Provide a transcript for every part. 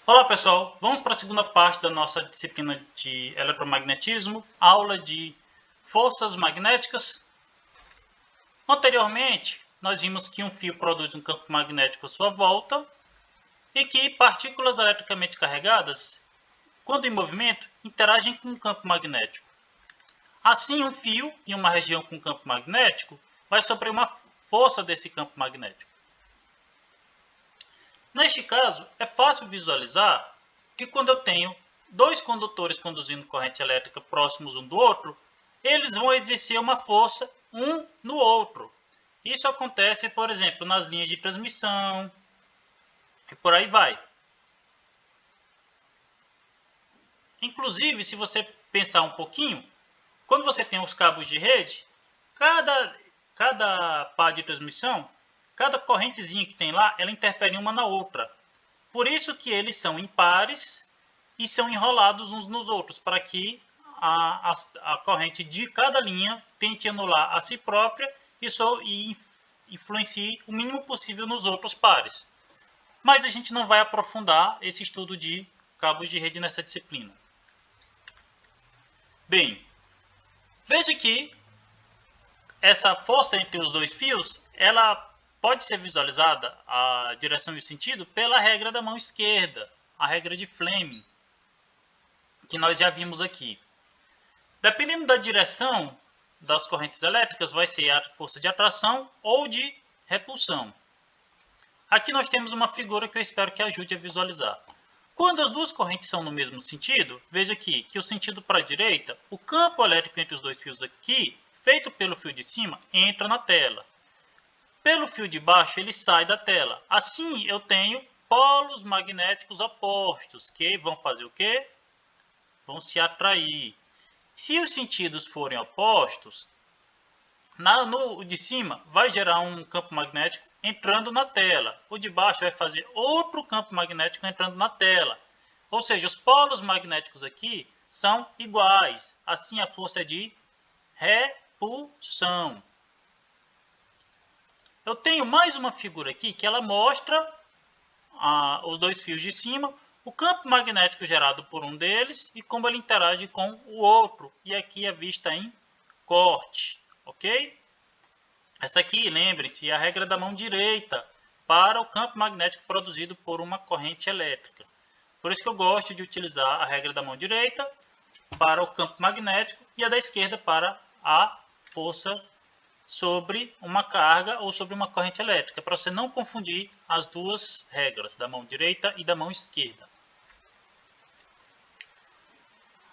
Olá pessoal, vamos para a segunda parte da nossa disciplina de eletromagnetismo, aula de forças magnéticas. Anteriormente, nós vimos que um fio produz um campo magnético à sua volta e que partículas eletricamente carregadas, quando em movimento, interagem com o campo magnético. Assim, um fio em uma região com campo magnético vai sofrer uma força desse campo magnético. Neste caso, é fácil visualizar que quando eu tenho dois condutores conduzindo corrente elétrica próximos um do outro, eles vão exercer uma força um no outro. Isso acontece, por exemplo, nas linhas de transmissão e por aí vai. Inclusive, se você pensar um pouquinho, quando você tem os cabos de rede, cada par de transmissão, cada correntezinha que tem lá, ela interfere uma na outra. Por isso que eles são impares e são enrolados uns nos outros, para que a corrente de cada linha tente anular a si própria e influencie o mínimo possível nos outros pares. Mas a gente não vai aprofundar esse estudo de cabos de rede nessa disciplina. Bem, veja que essa força entre os dois fios, ela pode ser visualizada, a direção e o sentido, pela regra da mão esquerda, a regra de Fleming, que nós já vimos aqui. Dependendo da direção das correntes elétricas, vai ser a força de atração ou de repulsão. Aqui nós temos uma figura que eu espero que ajude a visualizar. Quando as duas correntes são no mesmo sentido, veja aqui que o sentido para a direita, o campo elétrico entre os dois fios aqui, feito pelo fio de cima, entra na tela. Pelo fio de baixo, ele sai da tela. Assim, eu tenho polos magnéticos opostos, que vão fazer o quê? Vão se atrair. Se os sentidos forem opostos, no de cima vai gerar um campo magnético entrando na tela. O de baixo vai fazer outro campo magnético entrando na tela. Ou seja, os polos magnéticos aqui são iguais. Assim, a força é de repulsão. Eu tenho mais uma figura aqui que ela mostra os dois fios de cima, o campo magnético gerado por um deles e como ele interage com o outro. E aqui é vista em corte, ok? Essa aqui, lembre-se, é a regra da mão direita para o campo magnético produzido por uma corrente elétrica. Por isso que eu gosto de utilizar a regra da mão direita para o campo magnético e a da esquerda para a força sobre uma carga ou sobre uma corrente elétrica, para você não confundir as duas regras, da mão direita e da mão esquerda.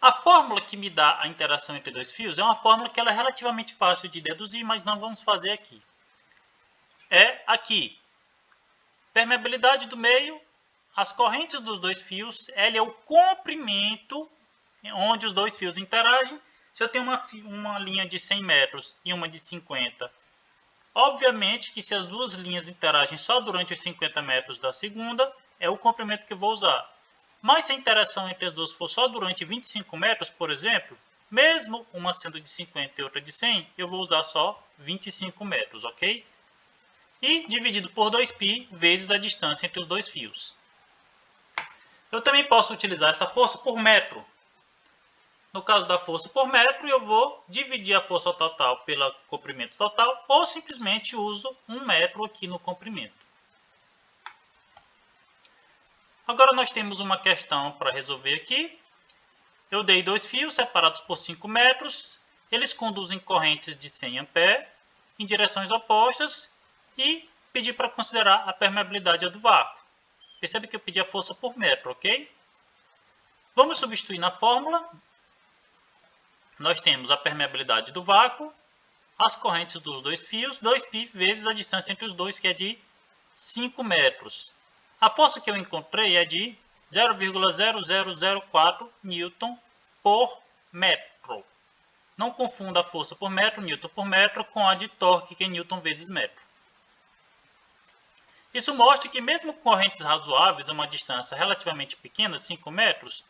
A fórmula que me dá a interação entre dois fios é uma fórmula que ela é relativamente fácil de deduzir, mas não vamos fazer aqui. É aqui. Permeabilidade do meio, as correntes dos dois fios, L é o comprimento onde os dois fios interagem. Se eu tenho uma linha de 100 metros e uma de 50, obviamente que se as duas linhas interagem só durante os 50 metros da segunda, é o comprimento que eu vou usar. Mas se a interação entre as duas for só durante 25 metros, por exemplo, mesmo uma sendo de 50 e outra de 100, eu vou usar só 25 metros, ok? E dividido por 2π vezes a distância entre os dois fios. Eu também posso utilizar essa força por metro. No caso da força por metro, eu vou dividir a força total pelo comprimento total ou simplesmente uso 1 metro aqui no comprimento. Agora nós temos uma questão para resolver aqui. Eu dei dois fios separados por 5 metros. Eles conduzem correntes de 100 A em direções opostas e pedi para considerar a permeabilidade do vácuo. Percebe que eu pedi a força por metro, ok? Vamos substituir na fórmula. Nós temos a permeabilidade do vácuo, as correntes dos dois fios, 2π vezes a distância entre os dois, que é de 5 metros. A força que eu encontrei é de 0,0004 Newton por metro. Não confunda a força por metro, Newton por metro, com a de torque, que é Newton vezes metro. Isso mostra que mesmo com correntes razoáveis a uma distância relativamente pequena, 5 metros,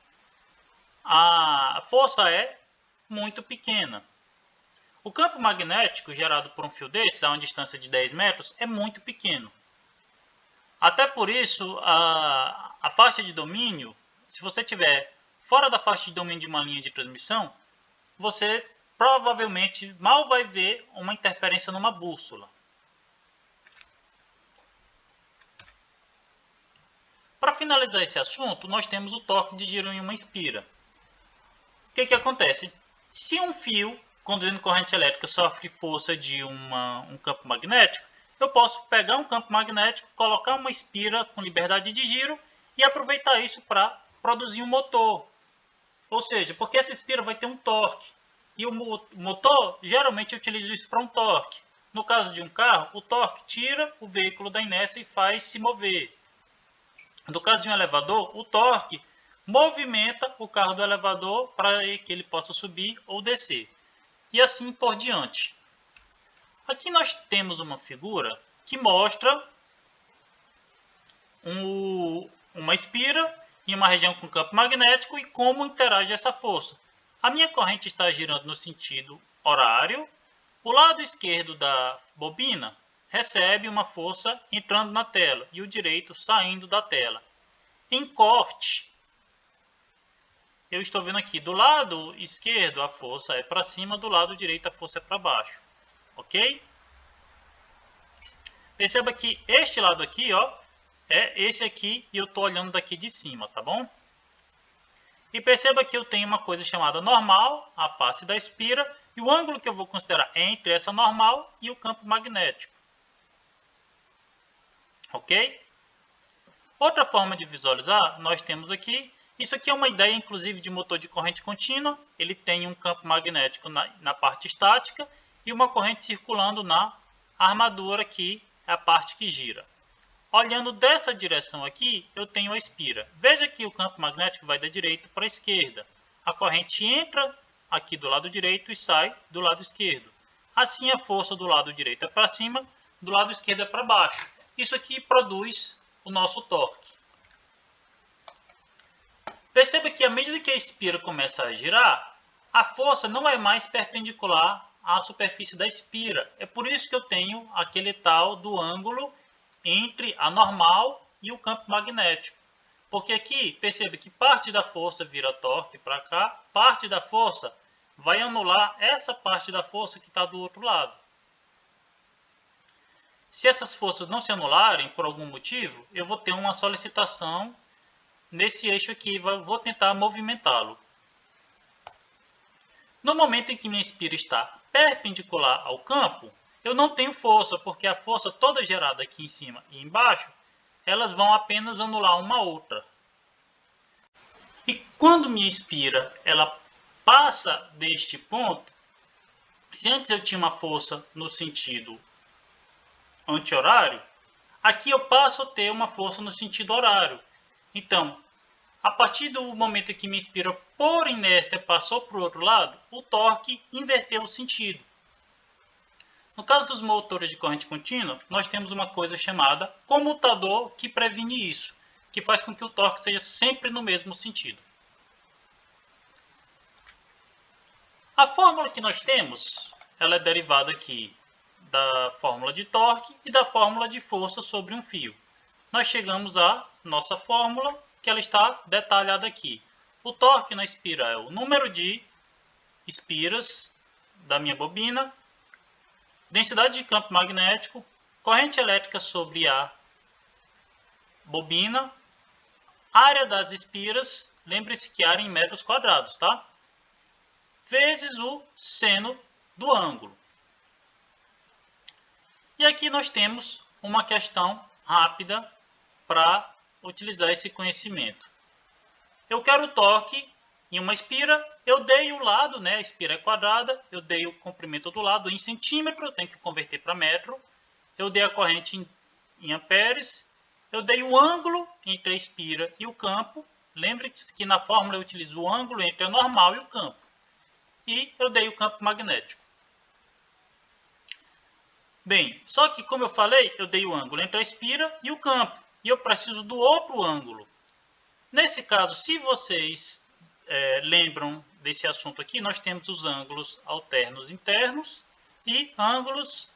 a força é muito pequena. O campo magnético gerado por um fio desses a uma distância de 10 metros é muito pequeno. Até por isso, a faixa de domínio, se você tiver fora da faixa de domínio de uma linha de transmissão, você provavelmente mal vai ver uma interferência numa bússola. Para finalizar esse assunto, nós temos o torque de giro em uma espira. O que acontece? Se um fio conduzindo corrente elétrica sofre força de um campo magnético, eu posso pegar um campo magnético, colocar uma espira com liberdade de giro e aproveitar isso para produzir um motor. Ou seja, porque essa espira vai ter um torque. E o motor, geralmente eu utilizo isso para um torque. No caso de um carro, o torque tira o veículo da inércia e faz se mover. No caso de um elevador, o torque movimenta o carro do elevador para que ele possa subir ou descer. E assim por diante. Aqui nós temos uma figura que mostra uma espira em uma região com campo magnético e como interage essa força. A minha corrente está girando no sentido horário. O lado esquerdo da bobina recebe uma força entrando na tela e o direito saindo da tela. Em corte, eu estou vendo aqui do lado esquerdo a força é para cima, do lado direito a força é para baixo. Ok? Perceba que este lado aqui, ó, é esse aqui e eu estou olhando daqui de cima, tá bom? E perceba que eu tenho uma coisa chamada normal, a face da espira, e o ângulo que eu vou considerar entre essa normal e o campo magnético. Ok? Outra forma de visualizar, nós temos aqui, isso aqui é uma ideia inclusive de motor de corrente contínua, ele tem um campo magnético na parte estática e uma corrente circulando na armadura, que é a parte que gira. Olhando dessa direção aqui, eu tenho a espira. Veja que o campo magnético vai da direita para a esquerda. A corrente entra aqui do lado direito e sai do lado esquerdo. Assim a força do lado direito é para cima, do lado esquerdo é para baixo. Isso aqui produz o nosso torque. Perceba que à medida que a espira começa a girar, a força não é mais perpendicular à superfície da espira. É por isso que eu tenho aquele tal do ângulo entre a normal e o campo magnético. Porque aqui, perceba que parte da força vira torque para cá, parte da força vai anular essa parte da força que está do outro lado. Se essas forças não se anularem por algum motivo, eu vou ter uma solicitação nesse eixo aqui, vou tentar movimentá-lo. No momento em que minha espira está perpendicular ao campo, eu não tenho força, porque a força toda gerada aqui em cima e embaixo, elas vão apenas anular uma outra. E quando minha espira ela passa deste ponto, se antes eu tinha uma força no sentido anti-horário, aqui eu passo a ter uma força no sentido horário. Então, a partir do momento que minha espira por inércia passou para o outro lado, o torque inverteu o sentido. No caso dos motores de corrente contínua, nós temos uma coisa chamada comutador que previne isso, que faz com que o torque seja sempre no mesmo sentido. A fórmula que nós temos, ela é derivada aqui da fórmula de torque e da fórmula de força sobre um fio. Nós chegamos à nossa fórmula, que ela está detalhada aqui. O torque na espira é o número de espiras da minha bobina, densidade de campo magnético, corrente elétrica sobre a bobina, área das espiras, lembre-se que área em metros quadrados, tá? Vezes o seno do ângulo. E aqui nós temos uma questão rápida para utilizar esse conhecimento. Eu quero o torque em uma espira, eu dei o lado, né? A espira é quadrada, eu dei o comprimento do lado em centímetro, eu tenho que converter para metro. Eu dei a corrente em amperes, eu dei o ângulo entre a espira e o campo. Lembre-se que na fórmula eu utilizo o ângulo entre a normal e o campo. E eu dei o campo magnético. Bem, só que como eu falei, eu dei o ângulo entre a espira e o campo. E eu preciso do outro ângulo. Nesse caso, se vocês lembram desse assunto aqui, nós temos os ângulos alternos internos e ângulos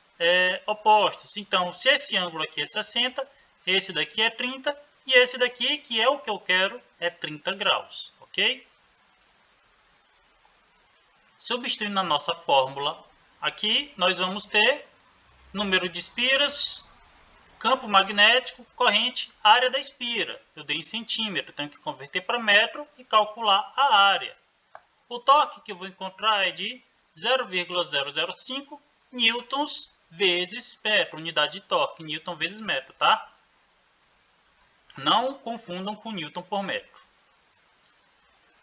opostos. Então, se esse ângulo aqui é 60, esse daqui é 30 e esse daqui, que é o que eu quero, é 30 graus, ok? Substituindo a nossa fórmula aqui, nós vamos ter número de espiras, campo magnético, corrente, área da espira. Eu dei em centímetro, tenho que converter para metro e calcular a área. O torque que eu vou encontrar é de 0,005 newtons vezes metro, unidade de torque, newton vezes metro, tá? Não confundam com newton por metro.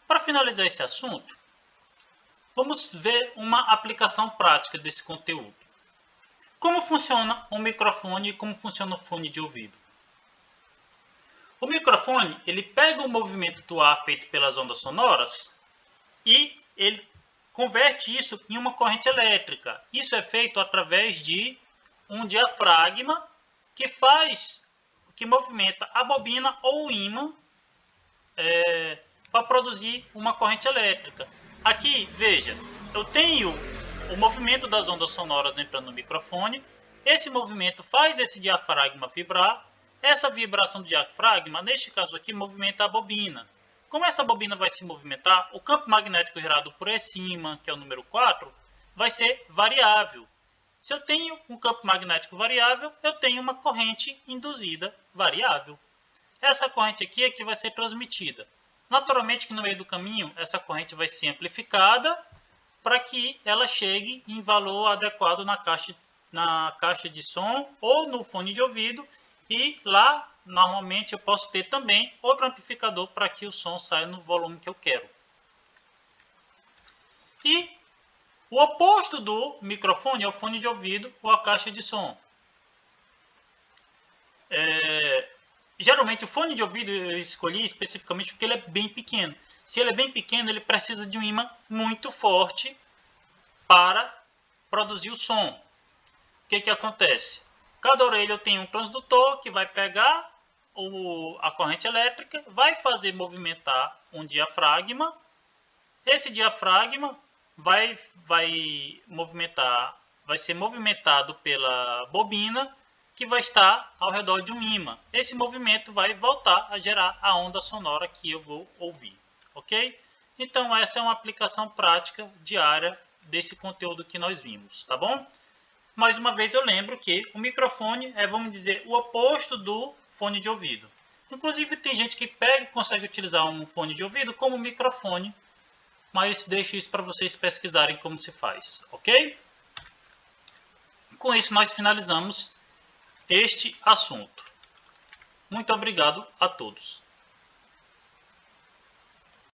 Para finalizar esse assunto, vamos ver uma aplicação prática desse conteúdo. Como funciona um microfone e como funciona o fone de ouvido? O microfone, ele pega o movimento do ar feito pelas ondas sonoras e ele converte isso em uma corrente elétrica. Isso é feito através de um diafragma que movimenta a bobina ou o ímã para produzir uma corrente elétrica. Aqui, veja, eu tenho o movimento das ondas sonoras entrando no microfone. Esse movimento faz esse diafragma vibrar. Essa vibração do diafragma, neste caso aqui, movimenta a bobina. Como essa bobina vai se movimentar, o campo magnético gerado por esse ímã, que é o número 4, vai ser variável. Se eu tenho um campo magnético variável, eu tenho uma corrente induzida variável. Essa corrente aqui é que vai ser transmitida. Naturalmente que no meio do caminho, essa corrente vai ser amplificada para que ela chegue em valor adequado na caixa de som ou no fone de ouvido. E lá, normalmente, eu posso ter também outro amplificador para que o som saia no volume que eu quero. E o oposto do microfone é o fone de ouvido ou a caixa de som. Geralmente o fone de ouvido eu escolhi especificamente porque ele é bem pequeno. Se ele é bem pequeno, ele precisa de um ímã muito forte para produzir o som. O que acontece? Cada orelha eu tenho um transdutor que vai pegar a corrente elétrica, vai fazer movimentar um diafragma. Esse diafragma vai ser movimentado pela bobina, que vai estar ao redor de um ímã. Esse movimento vai voltar a gerar a onda sonora que eu vou ouvir, ok? Então essa é uma aplicação prática diária desse conteúdo que nós vimos, tá bom? Mais uma vez eu lembro que o microfone é, vamos dizer, o oposto do fone de ouvido. Inclusive tem gente que pega e consegue utilizar um fone de ouvido como microfone, mas deixo isso para vocês pesquisarem como se faz, ok? Com isso nós finalizamos este assunto. Muito obrigado a todos.